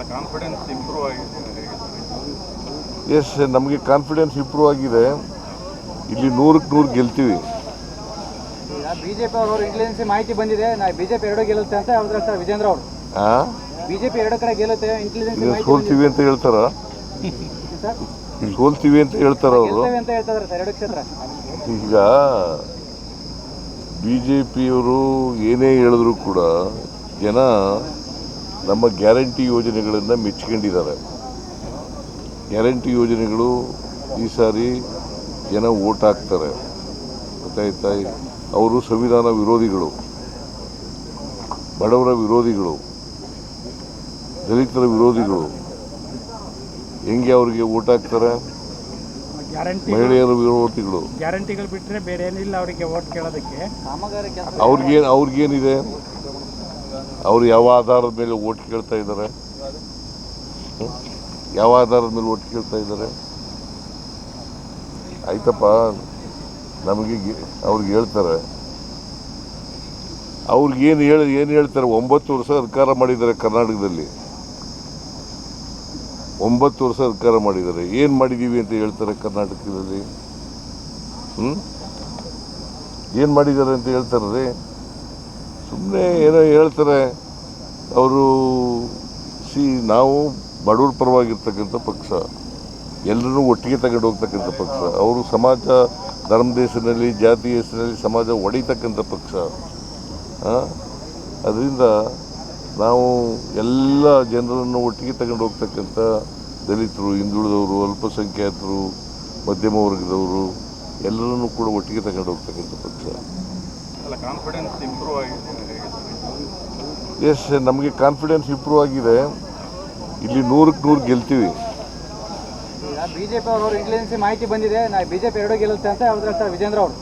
ಅಲ್ಲ confidence improve ಆಗಿದೆ. S, ನಮಗೆ ಕಾನ್ಫಿಡೆನ್ಸ್ ಇಂಪ್ರೂವ್ ಆಗಿದೆ. ಇಲ್ಲಿ 100ಕ್ಕೆ 100 ಗೆಲ್ತೀವಿ. ಬಿಜೆಪಿ ಅವರು ಇಂಟೆಲಿಜೆನ್ಸ್ ಮಾಹಿತಿ ಬಂದಿದೆ, ಬಿಜೆಪಿ 2 ಗೆಲ್ಲುತ್ತೆ ಅಂತ ಹೇಳಿದ್ರು ಸರ್ ವಿಜೇಂದ್ರ ಅವರು. ಬಿಜೆಪಿ 2 ಕಡೆ ಗೆಲ್ಲುತ್ತೆ ಇಂಟೆಲಿಜೆನ್ಸ್ ಸೋಲ್ತೀವಿ ಅಂತ ಹೇಳ್ತಾರ, ಸೋಲ್ತೀವಿ ಅಂತ ಹೇಳ್ತಾರ ಅವರು ಅಂತ ಹೇಳ್ತಾರೆ ಸರ್ 2 ಕ್ಷೇತ್ರ. ಈಗ ಬಿಜೆಪಿಯವರು ಏನೇ ಹೇಳಿದ್ರು ಕೂಡ ಜನ ನಮ್ಮ ಗ್ಯಾರಂಟಿ ಯೋಜನೆಗಳನ್ನು ಮೆಚ್ಕೊಂಡಿದ್ದಾರೆ. ಗ್ಯಾರಂಟಿ ಯೋಜನೆಗಳು ಈ ಸಾರಿ ಜನ ಓಟ್ ಹಾಕ್ತಾರೆ, ಗೊತ್ತಾಯ್ತಾ? ಅವರು ಸಂವಿಧಾನ ವಿರೋಧಿಗಳು, ಬಡವರ ವಿರೋಧಿಗಳು, ದಲಿತರ ವಿರೋಧಿಗಳು. ಹೆಂಗೆ ಅವ್ರಿಗೆ ಓಟ್ ಹಾಕ್ತಾರೆ? ಮಹಿಳೆಯರ ವಿರೋಧಿಗಳು. ಗ್ಯಾರಂಟಿಗಳು ಬಿಟ್ಟರೆ ಬೇರೆ ಏನಿಲ್ಲ ಅವರಿಗೆ ಓಟ್ ಕೇಳೋದಕ್ಕೆ. ಅವ್ರಿಗೇನಿದೆ? ಅವ್ರು ಯಾವ ಆಧಾರದ ಮೇಲೆ ಓಟ್ ಕೇಳ್ತಾ ಇದ್ದಾರೆ? ಯಾವ ಆಧಾರದ ಮೇಲೆ ಓಟ್ ಕೇಳ್ತಾ ಇದ್ದಾರೆ? ಆಯ್ತಪ್ಪ, ನಮಗೆ ಅವ್ರಿಗೆ ಹೇಳ್ತಾರೆ, ಅವ್ರಿಗೇನು ಏನು ಹೇಳ್ತಾರೆ? 9 ವರ್ಷ ಸರ್ಕಾರ ಮಾಡಿದ್ದಾರೆ ಕರ್ನಾಟಕದಲ್ಲಿ, 9 ವರ್ಷ ಸರ್ಕಾರ ಮಾಡಿದ್ದಾರೆ. ಏನು ಮಾಡಿದ್ದೀವಿ ಅಂತ ಹೇಳ್ತಾರೆ ಕರ್ನಾಟಕದಲ್ಲಿ? ಏನು ಮಾಡಿದ್ದಾರೆ ಅಂತ ಹೇಳ್ತಾರೆ? ಸುಮ್ಮನೆ ಏನೋ ಹೇಳ್ತಾರೆ ಅವರು. ನಾವು ಬಡವ್ರ ಪರವಾಗಿರ್ತಕ್ಕಂಥ ಪಕ್ಷ, ಎಲ್ಲರೂ ಒಟ್ಟಿಗೆ ತಗೊಂಡು ಹೋಗ್ತಕ್ಕಂಥ ಪಕ್ಷ. ಅವರು ಸಮಾಜ, ಧರ್ಮದ ಹೆಸರಿನಲ್ಲಿ, ಜಾತಿ ಹೆಸರಿನಲ್ಲಿ ಸಮಾಜ ಒಡೆಯತಕ್ಕಂಥ ಪಕ್ಷ. ಅದರಿಂದ ನಾವು ಎಲ್ಲ ಜನರನ್ನು ಒಟ್ಟಿಗೆ ತಗೊಂಡು ಹೋಗ್ತಕ್ಕಂಥ ದಲಿತರು, ಹಿಂದುಳಿದವರು, ಅಲ್ಪಸಂಖ್ಯಾತರು, ಮಧ್ಯಮ ವರ್ಗದವರು ಎಲ್ಲರನ್ನೂ ಕೂಡ ಒಟ್ಟಿಗೆ ತಗೊಂಡು ಹೋಗ್ತಕ್ಕಂಥ ಪಕ್ಷ. ಅಲ್ಲ ಕಾನ್ಫಿಡೆನ್ಸ್ ಇಂಪ್ರೂವ್ ಆಗಿದೆ. ಎಸ್, ನಮಗೆ ಕಾನ್ಫಿಡೆನ್ಸ್ ಇಂಪ್ರೂವ್ ಆಗಿದೆ. ಇಲ್ಲಿ 100ಕ್ಕೆ 100 ಗೆಲ್ತೀವಿ. ಬಿಜೆಪಿ ಅವರು ಇಂಟೆಲಿಜೆನ್ಸ್ ಮಾಹಿತಿ ಬಂದಿದೆ, ಬಿಜೆಪಿ 2 ಗೆಲ್ಲುತ್ತೆ ಅಂತ ಹೇಳಿದ್ರು ಸರ್ ವಿಜೇಂದ್ರ ಅವರು.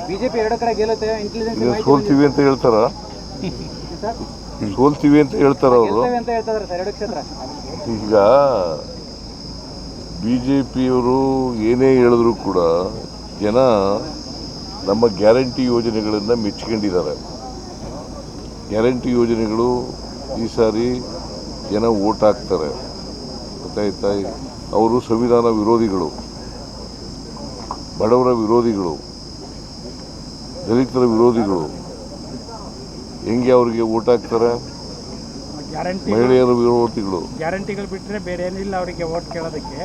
ಬಿಜೆಪಿ 2 ಕಡೆ ಗೆಲ್ಲುತ್ತೆ ಇಂಟೆಲಿಜೆನ್ಸ್ ಸೋಲ್ತೀವಿ ಅಂತ ಹೇಳ್ತಾರ, ಸೋಲ್ತೀವಿ ಅಂತ ಹೇಳ್ತಾರ ಅವರು ಅಂತ ಹೇಳ್ತಾರೆ ಸರ್ 2 ಕ್ಷೇತ್ರ. ಈಗ ಬಿಜೆಪಿಯವರು ಏನೇ ಹೇಳಿದ್ರು ಕೂಡ ಜನ ನಮ್ಮ ಗ್ಯಾರಂಟಿ ಯೋಜನೆಗಳನ್ನು ಮೆಚ್ಕೊಂಡಿದ್ದಾರೆ. ಗ್ಯಾರಂಟಿ ಯೋಜನೆಗಳು ಈ ಸಾರಿ ಜನ ಓಟ್ ಹಾಕ್ತಾರೆ, ಗೊತ್ತಾಯ್ತಾ? ಅವರು ಸಂವಿಧಾನ ವಿರೋಧಿಗಳು, ಬಡವರ ವಿರೋಧಿಗಳು, ದಲಿತರ ವಿರೋಧಿಗಳು. ಹೆಂಗೆ ಅವ್ರಿಗೆ ಓಟ್ ಹಾಕ್ತಾರೆ? ಮಹಿಳೆಯರ ವಿರೋಧಿಗಳು. ಗ್ಯಾರಂಟಿಗಳು ಬಿಟ್ಟರೆ ಬೇರೆ ಏನಿಲ್ಲ ಅವರಿಗೆ ಓಟ್ ಕೇಳೋದಕ್ಕೆ.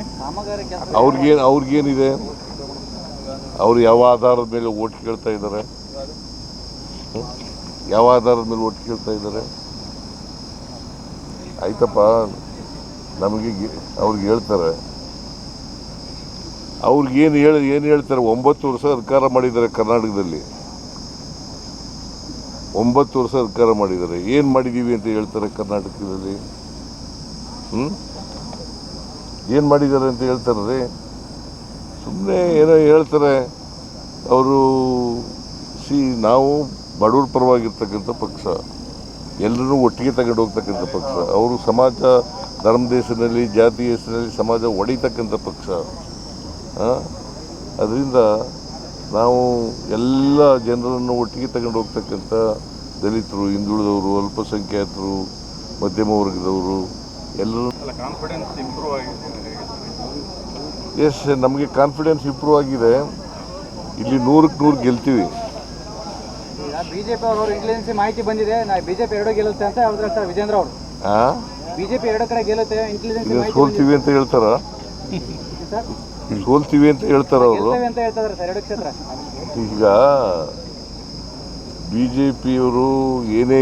ಅವ್ರಿಗೇನಿದೆ? ಅವ್ರು ಯಾವ ಆಧಾರದ ಮೇಲೆ ಓಟ್ ಕೇಳ್ತಾ ಇದ್ದಾರೆ? ಯಾವ ಆಧಾರದ ಮೇಲೆ ಓಟ್ ಕೇಳ್ತಾ ಇದ್ದಾರೆ? ಆಯ್ತಪ್ಪ, ನಮಗೆ ಅವ್ರಿಗೆ ಹೇಳ್ತಾರೆ, ಅವ್ರಿಗೇನು ಹೇಳ್ತಾರೆ? 9 ವರ್ಷ ಸರ್ಕಾರ ಮಾಡಿದ್ದಾರೆ ಕರ್ನಾಟಕದಲ್ಲಿ, 9 ವರ್ಷ ಸರ್ಕಾರ ಮಾಡಿದ್ದಾರೆ. ಏನು ಮಾಡಿದ್ದೀವಿ ಅಂತ ಹೇಳ್ತಾರೆ ಕರ್ನಾಟಕದಲ್ಲಿ? ಏನು ಮಾಡಿದ್ದಾರೆ ಅಂತ ಹೇಳ್ತಾರೆ? ಸುಮ್ಮನೆ ಏನೋ ಹೇಳ್ತಾರೆ ಅವರು. ನಾವು ಬಡವ್ರ ಪರವಾಗಿರ್ತಕ್ಕಂಥ ಪಕ್ಷ, ಎಲ್ಲರೂ ಒಟ್ಟಿಗೆ ತಗೊಂಡು ಹೋಗ್ತಕ್ಕಂಥ ಪಕ್ಷ. ಅವರು ಸಮಾಜ, ಧರ್ಮದ ಹೆಸರಿನಲ್ಲಿ, ಜಾತಿ ಹೆಸರಿನಲ್ಲಿ ಸಮಾಜ ಒಡೆಯತಕ್ಕಂಥ ಪಕ್ಷ. ಅದರಿಂದ ನಾವು ಎಲ್ಲ ಜನರನ್ನು ಒಟ್ಟಿಗೆ ತಗೊಂಡು ಹೋಗ್ತಕ್ಕಂಥ ದಲಿತರು, ಹಿಂದುಳಿದವರು, ಅಲ್ಪಸಂಖ್ಯಾತರು, ಮಧ್ಯಮ ವರ್ಗದವರು ಎಲ್ಲರೂ. ಅಲ್ಲ ಕಾನ್ಫಿಡೆನ್ಸ್ ಇಂಪ್ರೂವ್ ಆಗಿದೆ. ಎಸ್, ನಮಗೆ ಕಾನ್ಫಿಡೆನ್ಸ್ ಇಂಪ್ರೂವ್ ಆಗಿದೆ. ಇಲ್ಲಿ 100ಕ್ಕೆ 100 ಗೆಲ್ತೀವಿ. ಬಿಜೆಪಿ ಅವರು ಇಂಟೆಲಿಜೆನ್ಸ್ ಮಾಹಿತಿ ಬಂದಿದೆ, ಬಿಜೆಪಿ 2 ಗೆಲ್ಲುತ್ತೆ ಅಂತ ಹೇಳಿದ್ರು ಸರ್ ವಿಜೇಂದ್ರ ಅವರು. ಬಿಜೆಪಿ 2 ಕಡೆ ಗೆಲ್ಲುತ್ತೆ ಇಂಟೆಲಿಜೆನ್ಸ್ ಸೋಲ್ತೀವಿ ಅಂತ ಹೇಳ್ತಾರ, ಸೋಲ್ತೀವಿ ಅಂತ ಹೇಳ್ತಾರ ಅವರು ಅಂತ ಹೇಳ್ತಾರೆ ಸರ್ 2 ಕ್ಷೇತ್ರ. ಈಗ ಬಿಜೆಪಿಯವರು ಏನೇ